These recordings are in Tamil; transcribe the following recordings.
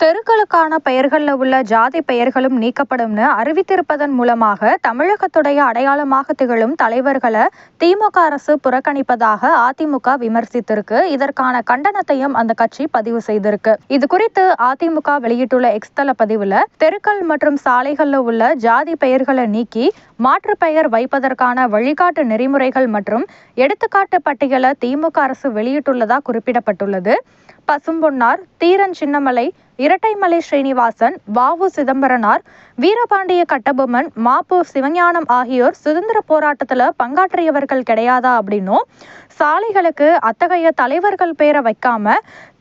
தெருக்களுக்கான பெயர்கள்ல உள்ள ஜாதி பெயர்களும் நீக்கப்படும்னு அறிவித்திருப்பதன் மூலமாக தமிழகத்துடைய அடையாளமாக திகழும் தலைவர்களை திமுக அரசு புறக்கணிப்பதாக அதிமுக விமர்சித்திருக்கு. இதற்கான கண்டனத்தையும் அந்த கட்சி பதிவு செய்திருக்கு. இது குறித்து அதிமுக வெளியிட்டுள்ள எக்ஸ் தள பதிவுல தெருக்கள் மற்றும் சாலைகள்ல உள்ள ஜாதி பெயர்களை நீக்கி மாற்று பெயர் வைப்பதற்கான வழிகாட்டு நெறிமுறைகள் மற்றும் எடுத்துக்காட்டு பட்டியலை திமுக அரசு வெளியிட்டுள்ளதா குறிப்பிடப்பட்டுள்ளது. பசும்பொன்னார், தீரன் சின்னமலை, இரட்டைமலை ஸ்ரீனிவாசன், வ.உ. சிதம்பரனார், வீரபாண்டிய கட்டபொம்மன், ம.பொ. சிவஞானம் ஆகியோர் சுதந்திர போராட்டத்துல பங்காற்றியவர்கள் கிடையாதா அப்படின்னும், சாலைகளுக்கு அத்தகைய தலைவர்கள் பேரை வைக்காம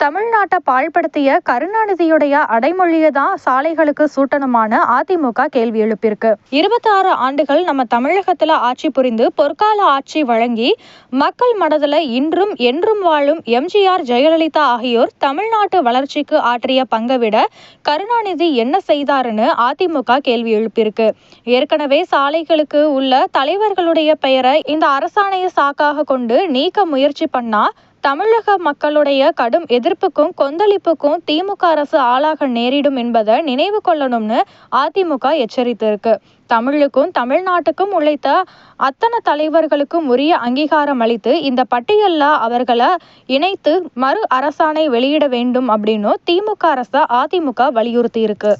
தமிழ்நாட்டை பாழ்படுத்திய கருணாநிதியுடைய அடைமொழியை தான் சாலைகளுக்கு சூட்டணுமான அதிமுக கேள்வி எழுப்பியிருக்கு. 26 ஆண்டுகள் நம்ம தமிழகத்துல ஆட்சி புரிந்து பொற்கால ஆட்சி வழங்கி மக்கள் மனதில் இன்றும் என்றும் வாழும் எம்ஜிஆர், ஜெயலலிதா ஆகியோர் தமிழ்நாட்டு வளர்ச்சிக்கு ஆற்றிய பங்கை விட கருணாநிதி என்ன செய்தாருன்னு அதிமுக கேள்வி எழுப்பியிருக்கு. ஏற்கனவே சாலைகளுக்கு உள்ள தலைவர்களுடைய பெயரை இந்த அரசாணையை சாக்காக கொண்டு நீக்க முயற்சி பண்ணா தமிழக மக்களுடைய கடும் எதிர்ப்புக்கும் கொந்தளிப்புக்கும் திமுக அரசு ஆளாக நேரிடும் என்பதை நினைவு கொள்ளணும்னு அதிமுக எச்சரித்திருக்கு. தமிழுக்கும் தமிழ்நாட்டுக்கும் உழைத்த அத்தனை தலைவர்களுக்கும் உரிய அங்கீகாரம் அளித்து இந்த பட்டியல்ல அவர்களை இணைத்து மறு அரசாணை வெளியிட வேண்டும் அப்படின்னு திமுக அரசை அதிமுக வலியுறுத்தி இருக்கு.